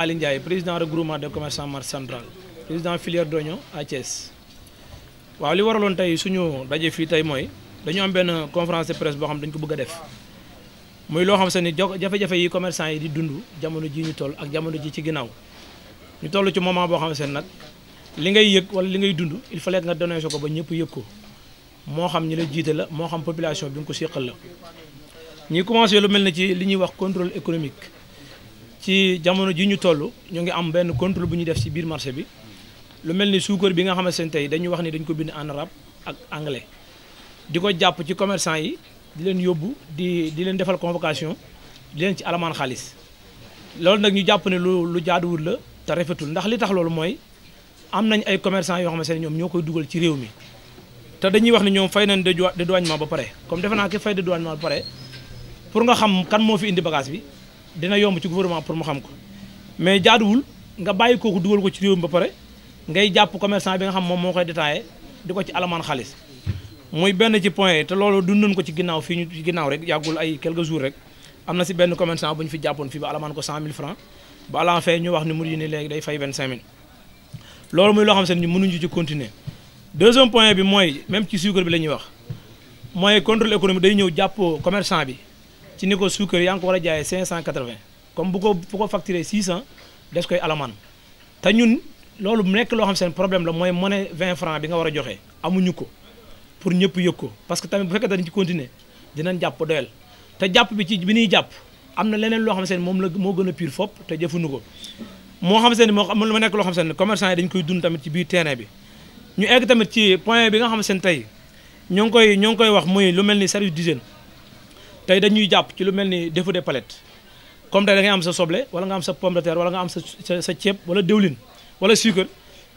Ali Ndiaye, président regroupement de commerçants marché central, président filière d'oignon à Thiès. waaw li waraloon tey suñu daje fii tey mooy dañu am benn conférence de presse boo xam dañ ko bëgg a def muy loo xam se ni jafe-jafe yi commerçant yi di dund jamono ji ñu toll ak jamono ji ci ginnaaw ñu toll ci moment boo xam se nag li ngay yëg wala li ngay dund il fallait nga dénoncé ko ba ñëpp yëg ko moo xam ñi la jiite la moo xam population bi nga ko séqal la ñi commencé lu mel ne ci li ñuy wax contrôle économique ci jamono ji ñu toll ñu ngi am benn contrôle bu ñuy def ci biir marché bi lu mel ni suukar bi nga xamante ne tey dañu wax ni dañ ko bind en arabe ak anglais di ko jàpp ci commerçant yi di leen yóbbu di leen defal convocation di leen ci alamaan xaalis loolu nag ñu jàpp ne lu jaaduwul la te rafetul ndax li tax loolu mooy am nañ ay commerçant yoo xamante ne ñoom ñoo koy dugal ci réew mi te dañuy wax ne ñoom fay nañ dédouanement ba pare comme defe naa ki fay dédouanement ba pare pour nga xam kan moo fi indi bagage bi dina yomb ci gouvernement pour mu xam ko mais jaaduwul nga bàyyi kooku dugal ko ci réew mi ba pare ngay jàpp commerçant bi nga xam moom moo koy détaillé di ko ci alamaan xaalis muy benn ci point yi te loolu dund nañ ko ci ginnaaw fii ñu ci ginnaaw rek yàggul ay quelques jours rek am na si benn commerçant bu ñu fi jàppoon fii ba alamaan ko 100 000 francs ba à la fin ñu wax ni mu ni léegi day fay 25 000 loolu muy loo xam ne ñu mënuñu ci continuer deuxième point bi mooy même ci suukar bi la ñuy wax mooy contrôle économique day ñëw jàppoo commerçant bi ci ni ko suukar yaa ngi ko war a jaayee 580 comme bu ko facturé 600 des koy alamaan te ñun loolu mu nekk loo xam seen problème la mooy monnaie 20 francs bi nga war a joxe amuñu ko pour ñëpp yëg ko parce que tamit bu fekkee dañ ci continuer dinañ jàpp doyal te jàpp bi ci bi ñuy jàpp am na leneen loo xam seen moom la moo gën a pire fopp te jëfuñu ko moo xam seen moo ma nekk loo xam seen commerçant yi dañ koy dund tamit ci biir terrain bi ñu egg tamit ci point bi nga xam seen tey ñoo ngi koy wax muy lu mel ni service d'hygiène tey dañuy jàpp ci lu mel ni défaut de palette comme tey da ngay am sa soble wala nga am sa pomme de terre wala nga am sa ceeb wala diwlin wala suukar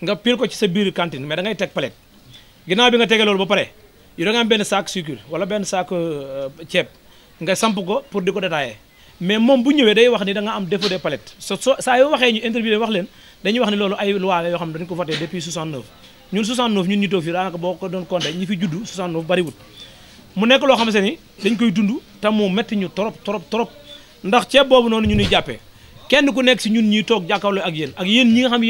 nga pile ko ci sa biir cantine mais da ngay teg palette ginnaaw bi nga tegee loolu ba pare yow da nga am benn sac suukar wala benn sac ceeb nga samp ko pour di ko détailler mais moom bu ñëwee day wax ni da nga am défaut de palette saa yoo waxee ñu interview wax leen dañuy wax ni loolu ay loi la yoo xam ne dañu ko voté depuis 69 ñun 69 ñun ñu toog fii daanaka boo ko doon compté ñi fi juddu 69 bariwul mu nekk loo xam ne ni dañ koy dund te mu metti ñu trop ndax ceeb boobu noonu ñu ñuy jàppee kenn ku nekk si ñun ñuy toog jàkkaarloo ak yéen ñi nga xam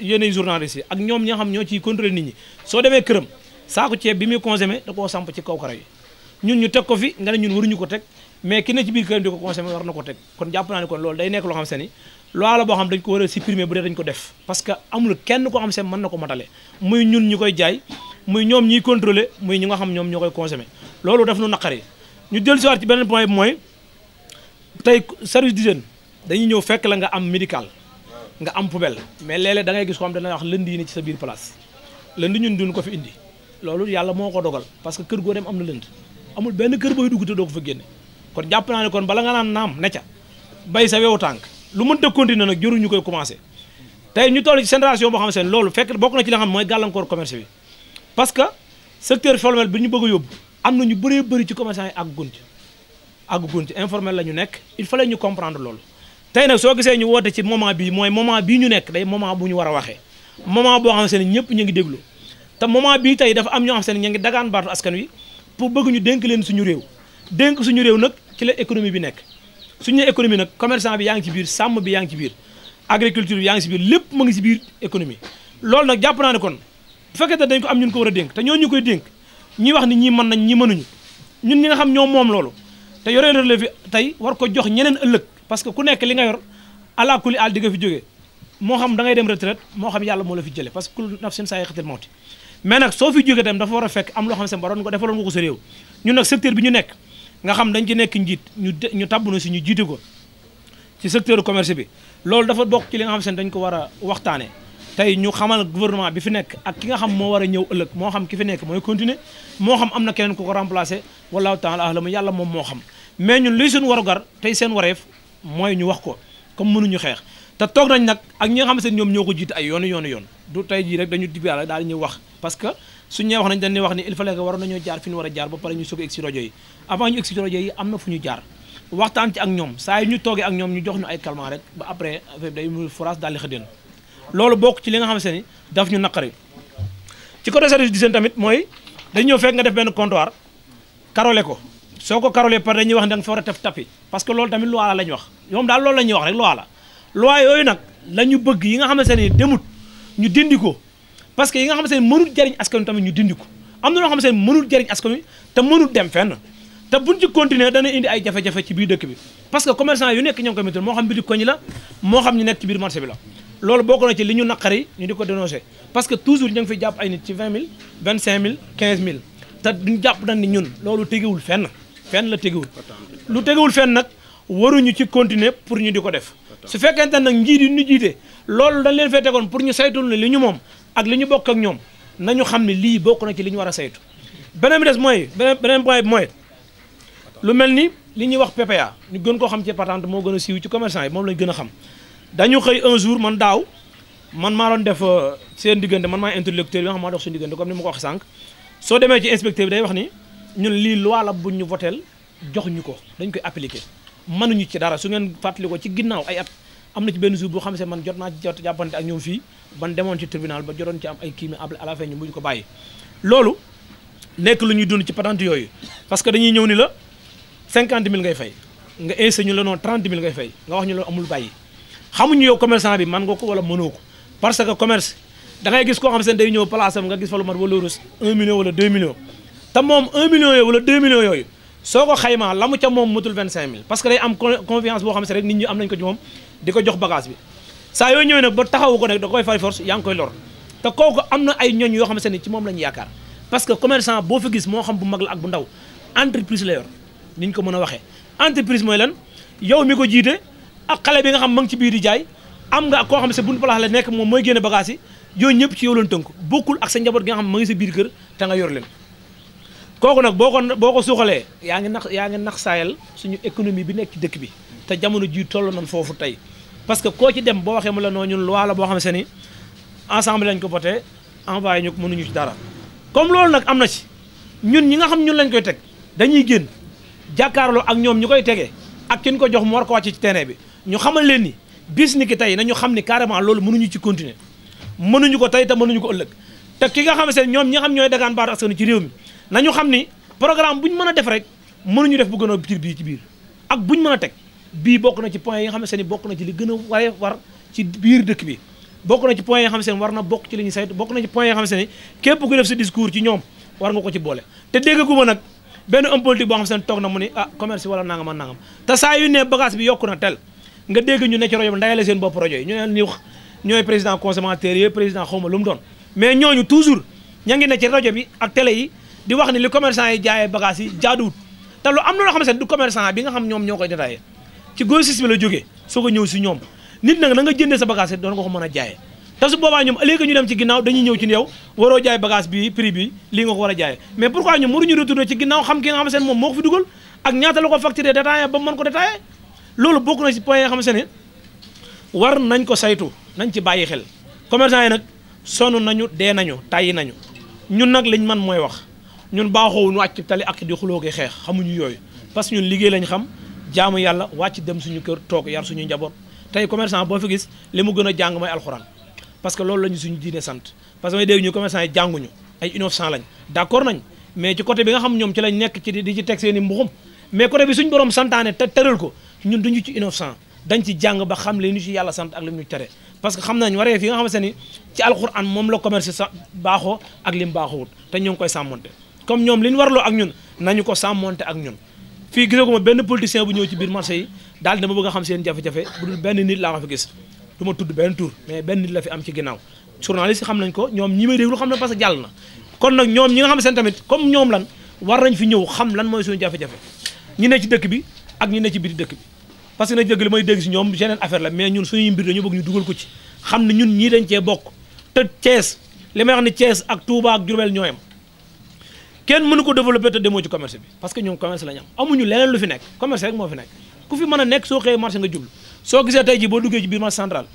yéenay journaliste yi ak ñoom ñi nga xam ñoo ciy contrôler nit ñi soo demee këram saako ceeb bi muy consommé da koo samp ci kaw karo yi ñun ñu teg ko fi nga ne ñun waruñu ko teg mais ki ne ci biir këram di ko consommé war na ko teg kon jàpp naa ne kon loolu day nekk loo xam se ni loi la boo xam dañ ko war a supprimer bu dee dañ ko def parce que amul kenn koo xam se mën na ko matale muy ñun ñu koy jaay muy ñoom ñiy contrôler muy ñi nga xam ñoom ñoo koy consommé loolu daf nu naqari ñu dellu si waat ci beneen point bi mooy tey service d'hygiène dañuy ñëw fekk la nga am médical nga am poubelle mais léeg-léeg da ngay gis ko xam dana wax lënd yi ni ci sa biir place lënd ñun duñ ko fi indi loolu yàlla moo ko dogal parce que kër goo dem am na lënd amul benn kër booy dugg te doo ko fa génne kon jàpp naa ne kon bala nga naan naam ne ca bay sa wewu tànk lu mënta continuer nag jëruñu koy commencé tey ñu toll ci génération boo xam ne seen loolu fekk bokk na ci la xam mooy gàllankoor commerce bi parce que secteur formel bi ñu bëgg a yóbbu am na ñu bëree bëri ci commerçant yi àggugun ci informel la ñu nekk il fallait ñu comprendre loolu tey nag soo gisee ñu woote ci moment bii mooy moment bii ñu nekk day moment bu ñu war a waxee moment boo xam ne ñëpp ñu ngi déglu te moment bii tey dafa am ñoo xam ne ñu ngi dagaan baatu askan wi pour bëgg ñu dénk leen suñu réew dénk suñu réew nag ci la économie bi nekk suñu économie nag commerçant bi yaa ngi ci biir sàmm bi yaa ngi ci biir agriculture bi yaa ngi ci biir lépp mu ngi ci biir économie loolu nag jàpp naa ne kon bu fekkee dañ ko am ñun ko war a dénk te ñoo ñu koy dénk ñi wax ni ñi mën nañ ñi mënuñu ñun ñi nga xam ñoom moom loolu te yoree relève tey war ko jox ñeneen ëllëg parce que ku nekk li nga yor ala kulli al di nga fi jógee moo xam da ngay dem retraite moo xam yàlla moo la fi jëlee parce que kullu nafsin zaa'iqatul mawt mais nag soo fi jógee tam dafa war a fekk am loo xam ne waroon ko defaloon nga ko sa réew ñun nag secteur bi ñu nekk nga xam dañ ci nekk njiit ñu tabb na si ñu jiite ko ci secteur commerce bi loolu dafa bokk ci li nga xam ne dañ ko war a waxtaane tey ñu xamal gouvernement bi fi nekk ak ki nga xam moo war a ñëw ëllëg moo xam ki fi nekk mooy continuer moo xam am na keneen ku ko remplacer wallahu taala ahlamu yàlla moom moo xam mais ñun luy suñu warugar tey seen wareef mooy ñu wax ko comme mënuñu xeex te toog nañ nag ak ñi nga xamante ne ñoom ñoo ko jiite ay yoon du tey jii rek dañu dib yàlla daal di ñuy wax parce que suñu ñee wax nañ dañ ne wax ni il fallait que waroon nañoo jaar fi ñu war a jaar ba pare ñu soog a egg si rajo yi avant ñu egg si rajo yi am na fu ñu jaar waxtaan ci ak ñoom saa yi ñu toogee ak ñoom ñu jox ñu ay calmant rek ba après affaire day mu forage daal di xëddeen loolu bokk ci li nga xamante ni daf ñu naqari ci côté service d'hygiène tamit mooy dañ ñëw fekk nga def benn comptoir karole ko soo ko karole par dañuy wax ne da nga fa war a def tapis parce que loolu tamit loi la ñu wax ñoom daal loolu la ñuy wax rek loi la loi yooyu nag la ñu bëgg yi nga xamante ne demut ñu dindi ko parce que yi nga xamante ne mënul jariñ askan wi tamit ñu dindi ko am na loo xamante ne mënul jariñ askan wi te mënul dem fenn te buñ ci continuer dana indi ay jafe-jafe ci biir dëkk bi parce que commerçant yu nekk ñoo ngi koy météo moo xam biir koñ la moo xam ñu nekk ci biir marché bi la loolu bokk na ci li ñu naqari ñu di ko dénoncé parce que toujours ñu ngi fi jàpp ay nit ci 20 000 25 000 15 000 te duñ jàpp nañ ni ñun loolu tegewul fenn la tegewul lu tegewul fenn nag waruñu ci continuer pour ñu di ko def su fekkente nag njiit yi ñu jiite loolu dañ leen fee tegoon pour ñu saytul ne li ñu moom ak li ñu bokk ak ñoom nañu xam ne lii bokk na ci li ñu war a saytu beneen bi des mooy beneen point bi mooy lu mel ni li ñuy wax PPA ñu gën koo xam ci patente moo gën a siiw ci commerçant yi moom lañ gën a xam dañu xëy un jour man daaw man maa doon def seen diggante man maay interlocuteur bi nga xam maa dox seen diggante comme ni ma ko wax sànq soo demee ci inspecteur bi day wax ni ñun lii loi la buñ ñu voteel jox ñu ko dañ koy appliquer mënuñu ci dara su ngeen fàttali ko ci ginnaaw ay at am na ci benn jour boo xam ne man jot naa ci jàppante ak ñoom fii ban demoon ci tribunal ba jotoon ci am ay kii mi à la fin ñu mujj ko bàyyi loolu nekk lu ñuy dund ci patente yooyu parce que dañuy ñëw ni la 50 000 ngay fay nga essayer ñu la noonu 30 000 ngay fay nga wax ñu la amul bàyyi xamuñu yow commerçant bi man nga ko wala mënoo ko parce que commerce da ngay gis koo xam ne day ñëw place am nga gis fa lu mat wala 1 million wala 2 millions te moom 1 million yooyu wala 2 millions yooyu soo ko xaymaa la mu ca moom matul 25 000 parce que day am confiance boo xam ne rek nit ñi am nañ ko ci moom di ko jox bagage bi saa yoo ñëwee nag ba taxawu ko nag da koy fay force yaa ngi koy lor te kooku am na ay ñooñ yoo xam ne ci moom la ñu yaakaar parce que commerçant boo fi gis moo xam bu mag la ak bu ndaw entreprise la yor ni ñu ko mën a waxee entreprise mooy lan yow mi ko jiite ak xale bi nga xam ma ngi ci biir di jaay am nga koo xam ne sa buntu place la nekk moom mooy génne bagage yi yooyu ñëpp ci yow lañ tënk bokkul ak sa njaboot gi nga xam ma ngi sa biir kër te nga yor leen kooku nag boo ko suuxalee yaa ngi nax saayal suñu économie bi nekk ci dëkk bi te jamono ji toll nañ foofu tey parce que koo ci dem boo waxee mu la noo ñun loi la boo xam ne ni ensemble lañ ko voté envoyé ñu ko mënuñu ci dara comme loolu nag am na ci ñun ñi nga xam ñun lañ koy teg dañuy génn jàkkaarloo ak ñoom ñu koy tegee ak kin ko jox mu war ko wàcc ci terrain bi ñu xamal leen ni bis ni ki tey nañu xam ni carrément loolu mënuñu ci continuer mënuñu ko tey te mënuñu ko ëllëg te ki nga xam ne ñoom ñi nga xam ñooy dagaan baatu askan ci réew mi nañu xam ni programme bu ñu mën a def rek mënuñu def bu gën a bii ci biir ak bu ñu mën a teg bii bokk na ci point yi nga xam ne bokk na ci li gën a war ci biir dëkk bi bokk na ci point yi nga xam ne war na bokk ci li ñu saytu bokk na ci point yi nga xam ne képp ku def sa discours ci ñoom war nga ko ci boole te déggaguma nag benn homme politique boo xam ne toog na mu ni commerce wala nangam ak nangam te saa yu ne bagage bi yokku na tel nga dégg ñu ne ci rajo bi ndayale seen bopp rajo yi ñu ne ni wax ñooy président consommateur yi président xawma lu mu doon mais ñooñu toujours ña ngi ne ci rajo bi ak télé yi di wax ni li commerçant yi jaayee bagage yi jaaduwut te lu am na loo xam ne du commerçant bi nga xam ñoom ñoo koy détaillé ci grossiste bi la jógee soo ko ñëw si ñoom nit nag na nga jëndee sa bagage doon nga ko mën a jaayee te su boobaa ñoom léegi ñu dem ci ginnaaw dañuy ñëw ci yow waroo jaay bagage bi prix bi lii nga ko war a jaayee mais pourquoi ñoom waruñu retourner ci ginnaaw xam ki nga xam ne moom moo ko fi dugal ak ñaata la ko facturé détaillé ba mu mën ko détaillé loolu bokk na ci point yi nga xam ne war nañ ko saytu nañ ci bàyyi xel commerçant yi nag sonn nañu dee nañu tàyyi nañu ñun nag liñ man mooy wax ñun baaxoowuñu wàcc tali ak di xuloo gi xeex xamuñu yooyu parce que ñun liggéey lañ xam jaamu yàlla wàcc dem suñu kër toog yar suñu njaboot tey commerçant boo fi gis li mu gën a jàng mooy alxuraan parce que loolu la ñu suñu diine sant parce que may dégg ñu commerçant yi jànguñu ay innocent lañ d'accord nañ mais ci côté bi nga xam ñoom ci lañ nekk ci di ci teg seen i mbuxum mais côté bi suñu borom santaane te tëral ko ñun duñu ci innocent dañ ci jàng ba xam li ñu ci yàlla sant ak li ñu tere parce que xam nañ waree fi nga xamante ni ci alxuraan moom la commerce sa baaxoo ak li mu baaxoowut te ñoo ngi koy sàmmonte comme ñoom li ñu warloo ak ñun nañu ko sàmmonte ak ñun fii gisaguma benn politicien bu ñëw ci biir marché yi daal dama bëgg a xam seen jafe-jafe bu dul benn nit laa ma fi gis du ma tudd benn tur mais benn nit la fi am ci ginnaaw journaliste yi xam nañ ko ñoom ñi may déglu xam na parce que jàll na kon nag ñoom ñi nga xam seen tamit comme ñoom lan war nañ fi ñëw xam lan mooy suñu jafe-jafe ñi ne ci dëkk bi ak ñi ne ci biir dëkk bi parce que nag dëgg li may dégg si ñoom geneen affaire la mais ñun suñuy mbir dañu bëgg ñu dugal ko ci xam ne ñun ñii dañ cee bokk te Thiès li may wax ni Thiès ak Touba ak Diourbel ñooyam kenn mënu ko développé te demoo ci commerce bi parce que ñoom commerce la ñu am amuñu leneen lu fi nekk commerce rek moo fi nekk ku fi mën a nekk soo xëyee marché nga jublu soo gisee tey ji boo duggee ci biir marché central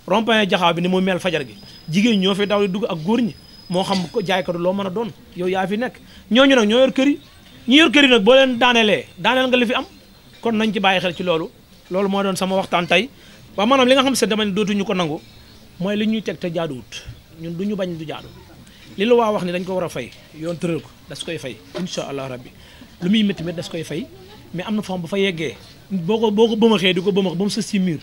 rond-point Jaxaaw bi ni mu mel fajar gi jigéen ñoo fi daw di dugg ak góor ñi moo xam ko jaaykatu loo mën a doon yow yaa fi nekk ñooñu nag ñoo yor kër yi ñi yor kër yi nag boo leen daaneelee daaneel nga li fi am kon nañ ci bàyyi xel ci loolu moo doon sama waxtaan tey waaw maanaam li nga xam se dama ne dootuñu ko nangu mooy li ñuy teg te jaaduwut ñun du ñu bañ du jaadu li la waa wax ni dañ ko war a fay yoon tëral ko das koy fay incha allah rabbi lu muy métti métti das koy fay mais am na foo xam bu fa yeggee boo ko bëmaxee di ko bëmax ba mu sës ci miir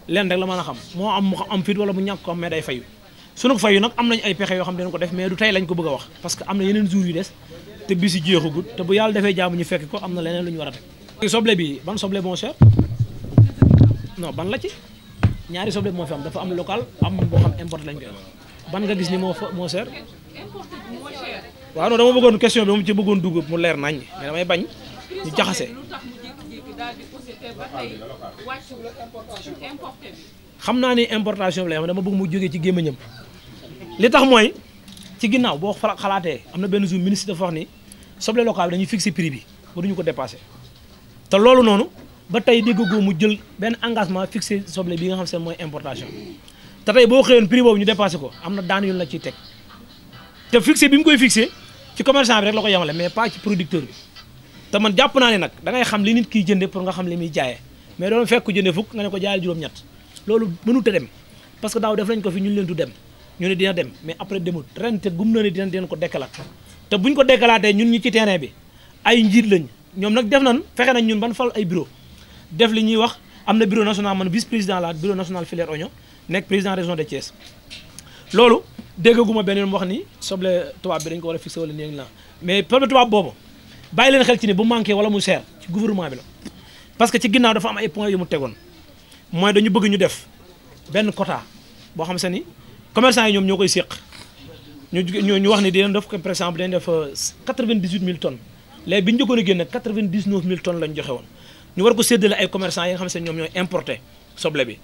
leen rek la mën a xam moo am fit wala mu ñàkk ko am mais day fayu sunu fayu nag am nañ ay pexe yoo xam ne dañ ko def mais du tey lañ ko bëgg a wax parce que am na yeneen jours yu des te bis yi jeexagut te bu yàlla defee jaamu ñu fekk ko am na leneen lu ñu war a teg soble bi ban soble moo cher non ban la ci ñaari soble moo fi am dafa am local am boo xam importé lañ koy ban nga gis ni moo cher waaw non dama bëggoon question bi moom ci bëggoon dugg mu leer nañ mais damay bañ ñu jaxase xam naa ni importation bi la dama bëgg mu jógee ci gémmiñam li tax mooy ci ginnaaw boo xalaatee am na benn jour ministre dafa wax ni soble local bi dañuy fixer prix bi waruñu ko dépasser te loolu noonu ba tey déggoo mu jël benn engagement fixé soble bi nga xam seen mooy importation te tey boo xëyoon prix boobu ñu dépassé ko am na daan yu la ciy teg te fixé bi mu koy fixé ci commerçant bi rek la ko yemale mais pas ci producteur bi te man jàpp naa ne nag da ngay xam li nit kiy jënde pour nga xam li muy jaayee mais doon fekk ko jënde fukk nga ne ko jaayal juróom-ñett loolu mënut a dem parce que daaw def nañ ko fi ñun leen du dem ñu ne dina dem mais après demut ren te gum na ne dina ko dekkalaat te buñ ko dekkalaatee ñun ñi ci terrain bi ay njiit lañ ñoom nag def nañ fexe nañ ñun ban fal ay bureau def li ñuy wax am na bureau national man vice président la bureau national filière oignon nekk président région de Thiès loolu déggaguma benn yoon wax ni soble tubaab bi dañ ko war a fixé wala nii la mais soble tubaab boobu bàyyi leen xel ci ni bu manqué wala mu seer ci gouvernement bi la parce que ci ginnaaw dafa am ay points yu mu tegoon mooy dañu bëgg ñu def benn quota boo xam se ni commerçant yi ñoom ñoo koy séq ñu wax ni dinañ def par exemple dañ def 98000 tonnes léegi bi ñu jëkkoon a génne 99000 tonnes lañ joxe woon ñu war ko séddale ay commerçant yi nga xam se ñoom ñooy importé soble bi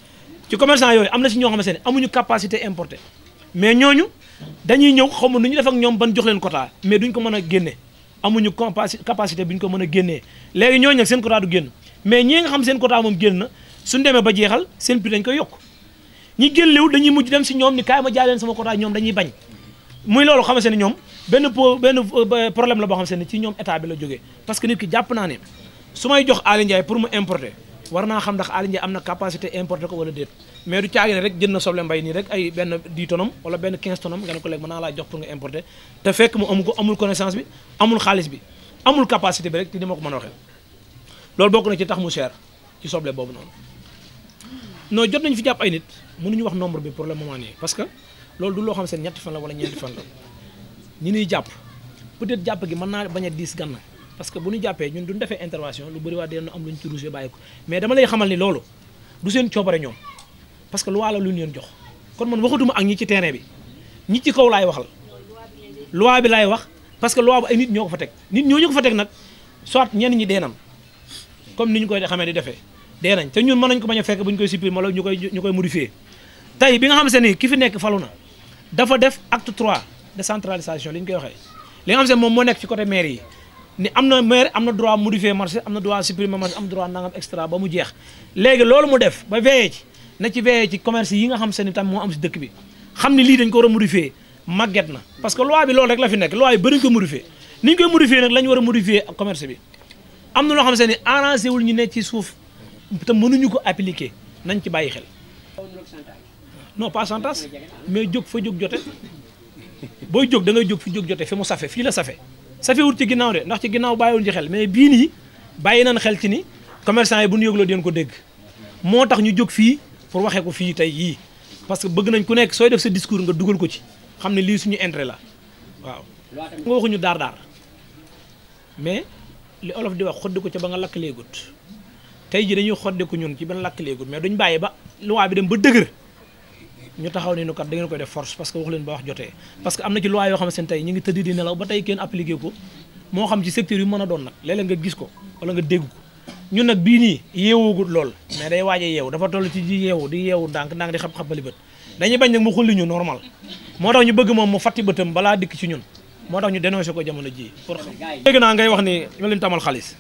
ci commerçant yooyu am na si ñoo xam ne amuñu capacité importé mais ñooñu dañuy ñëw xaw ma nu ñu def ak ñoom ban jox leen quota mais duñ ko mën a génne amuñu capacité bu ñu ko mën a génnee léegi ñooñu nag seen quota du génn mais ñii nga xam seen quota moom génn na suñu demee ba jeexal seen prix dañ koy yokk ñi génneewul dañuy mujj dem si ñoom ni kaay ma jaay leen sama quota ñoom dañuy bañ muy loolu xam ne ñoom benn problème la boo xam ne ci ñoom état bi la jógee parce que nit ki jàpp naa ne su may jox Aly Ndiaye pour mu importer war naa xam ndax Aly Ndiaye am na capacité importer ko wala déet mais du caagi ne rek jënd na soble mbay nii rek ay benn 10 tonnes wala benn 15 tonnes nga ne ko léegi mën naa laa jox pour nga importer te fekk mu amul connaissance bi amul xaalis bi amul capacité bi rek te ni ma ko mën a waxee loolu bokk na ci tax mu cher ci soble boobu noonu non jot nañu fi jàpp ay nit mënuñu wax nombre bi pour le moment nii parce que loolu du loo xam seen ñetti fan la wala ñeenti fan la ñi ñuy jàpp peut-être jàpp gi mën naa bañ a diis ganna parce que bu ñu jàppee ñun duñ defee intervention lu bëri waa dina am lu ñu ci ruusee bàyyi ko mais dama lay xamal ni loolu du seen coobare ñoom parce que loi la lu ñu leen jox kon man waxatuma ak ñi ci terrain bi ñi ci kaw laay waxal loi bi laay wax parce que loi bu ay nit ñoo ko fa teg nit ñooñu ko fa teg nag soit ñenn ñi dee nañ comme ni ñu koy xamee di defee dee nañ te ñun mën nañ ko bañ a fekk bu ñu koy supprimer wala ñu koy modifier tey bi nga xam se ni ki fi nekk falu na dafa def acte 3 décentralisation li ñu koy waxee li nga xam se moom moo nekk ci côté maire yi ni am na maire am na droit modifier marché am na droit supprimer marché am droit nangam extra ba mu jeex léegi loolu mu def ba veillé ci na ci veillé ci commerce yi nga xam se ni tam moo am si dëkk bi xam ni lii dañ ko war a modifier màgget na parce que loi bi loolu rek la fi nekk loi yi bëriñ ko modifier ni ñu koy modifier nag la ñu war a modifier ak commerce bi am na loo xam se ni arrangé wul ñu ne ci suuf te mënuñu ko appliquer nañ ci bàyyi xel non pas chantage mais jóg fa jóg jote booy jóg da ngay jóg fi jóg jote fi mu safe fii la safe safewut ci ginnaaw de ndax ci ginnaaw bàyyiwul ci xel mais bii nii bàyyi nañ xel ci ni commerçant yi bu ñu yëgloo den ko dégg moo tax ñu jóg fii pour waxee ko fii tey yii parce que bëgg nañ ku nekk sooy def sa discours nga dugal ko ci xam ne lii suñu intérêt la waaw nga waxuñu daar mais li olof di wax xoddi ko ca ba nga lakk léegut tey ji dañuy xoddi ko ñun ci ban lakk léegut mais duñ bàyyi ba loi bi dem ba dëgër ñu taxaw ni nu kat da ngeen koy def force parce que wax leen ba wax jotee parce que am na ci loi yoo xam ne tey ñu ngi tëdd di nelaw ba tey kenn appliqué ko moo xam ci secteur yu mën a doon nag léeg-léeg nga gis ko wala nga dégg ko ñun nag bii nii yeewoogut lool mais day waaje yeewu dafa toll ci di yeewu ndànk di xab-xabali bët dañuy bañ nag mu xulli ñu normal moo tax ñu bëgg moom mu fatti bëtam balaa dikk ci ñun moo tax ñu dénoncé ko jamono ji pour xam dégg naa ngay wax ni ñu leen tamal xaalis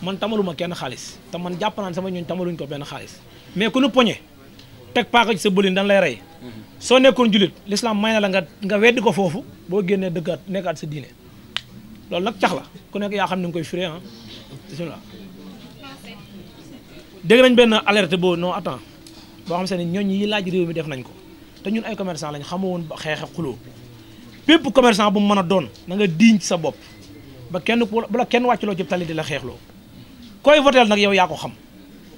man tamaluma kenn xaalis te man jàpp naan sama ñooñ tamaluñ ko benn xaalis mais ku nu poñe teg paaka ci sa bëlin dañ lay rey soo nekkoon julit l'islam may na la nga weddi ko foofu boo génnee dëggaat nekkaat sa diine loolu nag cax la ku nekk yaa xam ne nga koy firé ah bismillah dégg nañ benn alerte boo non attends boo xam se ne ñooñ yi laaj réew mi def nañ ko te ñun ay commerçant lañ xamoon xeex ak xuloo bépp commerçant bu mu mën a doon na nga diiñ ci sa bopp ba kenn bu la kenn wàcculoo ci tali di la xeexloo koy voteel nag yow yaa ko xam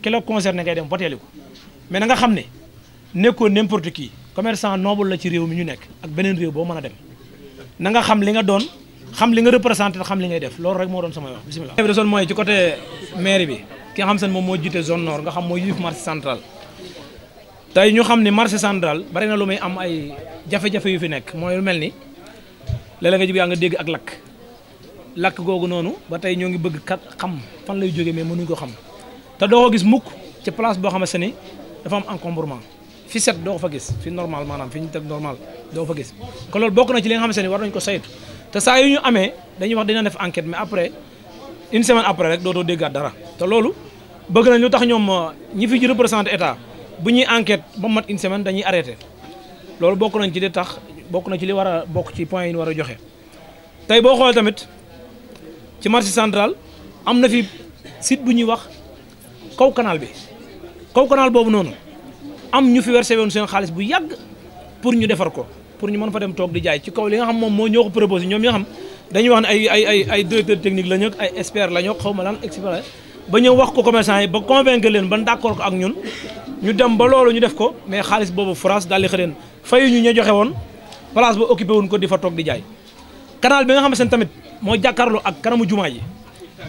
ki la concerné ngay dem voteeli ko mais na nga xam ne nekkoo n'importe qui commerçant noble la ci réew mi ñu nekk ak beneen réew boo mën a dem na nga xam li nga doon xam li nga représenté xam li ngay def loolu rek moo doon sama wax bisimilah. bi desoon mooy ci côté mairie bi ki nga xam seen moom moo jiite zone nord nga xam mooy yilif marché central tey ñu xam ni marché central bari na lu muy am ay jafe-jafe yu fi nekk mooy lu mel ni léeg-léeg nga jib yaa nga dégg ak lakk googu noonu ba tey ñoo ngi bëgg kat xam fan lay jógee mais mënuñ ko xam te doo ko gis mukk ci place boo xamante ni dafa am encombrement fi set doo ko fa gis fi normal maanaam fi ñu teg normal doo ko fa gis kon loolu bokk na ci li nga xamante ni war nañ ko saytu te saa yu ñu amee dañuy wax dina def enquête mais après une semaine après rek dootoo déggaat dara te loolu bëgg nañ lu tax ñoom ñi fi représenté état bu ñuy enquête ba mat une semaine dañuy arrêté loolu bokk nañ ci li tax bokk na ci li war a bokk ci point yi ñu war a joxe tey boo xoolee tamit ci marché central am na fi site bu ñuy wax kaw canal bi kaw canal boobu noonu am ñu fi versé woon seen xaalis bu yàgg pour ñu defar ko pour ñu mën fa dem toog di jaay ci kaw li nga xam moom moo ñoo ko proposé ñoom ñi nga xam dañuy wax ne ay directeur technique la ñu ay expert la ñu xaw ma lan expert ba ñëw wax ko commerçant yi ba convaincre leen ba d'accord ko ak ñun ñu dem ba loolu ñu def ko mais xaalis boobu France daal di xëreen fayu ñu joxe woon place ba occupé wuñ ko di fa toog di jaay canal bi nga xam ne tamit moo jàkkaarloo ak kanamu jumaa ji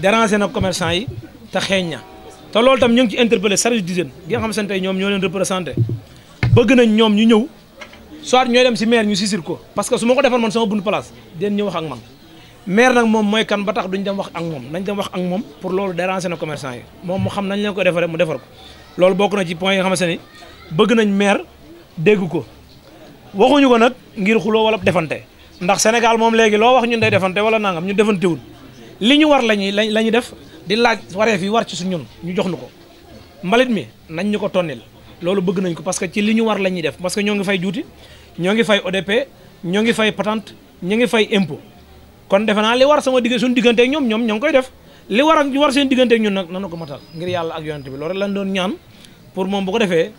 déranger na commerçant yi te xeeñ na te loolu tam ñu ngi ci interpellé service d'hygiène gi nga xam ne tey ñoom ñoo leen représenté bëgg nañ ñoom ñu ñëw soit ñooy dem si maire ñu sisir ko parce que su ma ko defoon man sama buntu place den ñëw wax ak man maire nag moom mooy kan ba tax duñ dem wax ak moom nañ dem wax ak moom pour loolu déranger na commerçant yi moom mu xam nañ leen ko defaree mu defar ko loolu bokk na ci point yi nga xamante ni bëgg nañ maire dégg ko waxuñu ko nag ngir xuloo wala defante ndax Sénégal moom léegi loo wax ñun day defante wala nangam ñu defantewul li ñu war la ñuy def di laaj wareef yi war ci su ñun ñu jox nu ko mbalit mi nañ ñu ko tonnil loolu bëgg nañ ko parce que ci li ñu war la ñuy def parce que ñoo ngi fay juuti ñoo ngi fay ODP ñoo ngi fay patente ñoo ngi fay impôt kon defe naa li war sama suñu diggante ak ñoom ñoo ngi koy def li war seen diggante ak ñun nag nanu ko matal ngir yàlla ak yonent bi loolu rek lañ doon ñaan pour moom bu ko defee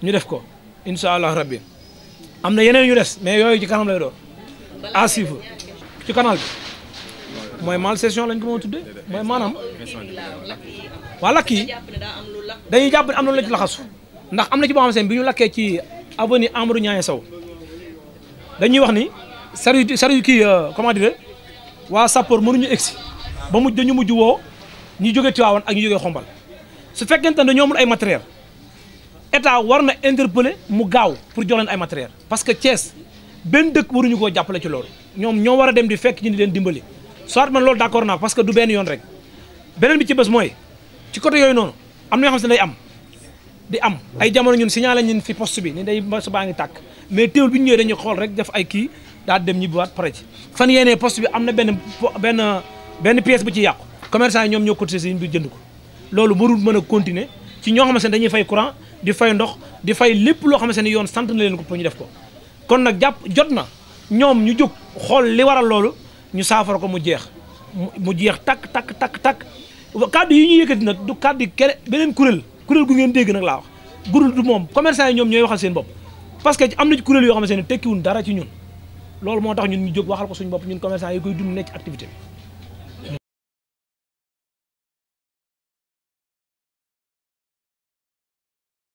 ñu def ko incha allah rabbi am na yeneen yu des mais yooyu ci kanam lay doon à suivre ci canal bi mooy mal session lañ ko moo tuddee mooy maanaam waa lakk yi dañuy jàpp ne am na lu la ci laxasu ndax am na ci boo xam ne bi ñu lakkee ci avenue Amadou Niaye Sow dañuy wax ni saru kii comment dire waa sapeur mënuñu egsi ba mujj dañu mujj woo ñu jóge Tivaouane ak ñu jóge Xombal su fekkente ne dañoo amul ay matériel état war na interpeller mu gaaw pour jox leen ay matériel parce que Thiès benn dëkk waruñu koo jàppale ci loolu ñoom ñoo war a dem di fekk ñu di leen dimbali soit man loolu d'accord naa parce que du benn yoon rek beneen bi ci bés mooy ci côté yooyu noonu am na yoo xam ne day am di am ay jamono ñun signalé ñun fi poste bi ni day poste baa ngi tàkk mais teewul bi ñu ñëwee dañuy xool rek def ay kii daal dem ñibbiwaat pare ci fan yéenee poste bi am na benn pièce bu ci yàqu commerçant yi ñoom ñoo cotisé si bi jënd ko loolu warul mën a continuer ci ñoo xamante ne dañuy fay courant di fay ndox di fay lépp loo xamante ne yoon sant na leen ko pour ñu def ko kon nag jot na ñoom ñu jóg xool li waral loolu ñu saafara ko mu jeex takk kàddu yi ñuy yëkkati nag du kàddu kere beneen kuréel gu ngeen dégg nag laa wax gurul du moom commerçant yi ñoom ñooy waxal seen bopp parce que am na ci kuréel yoo xamante ne tekkiwun dara ci ñun loolu moo tax ñun ñu jóg waxal ko suñu bopp ñun commerçant yi koy dund nekk ci activité bi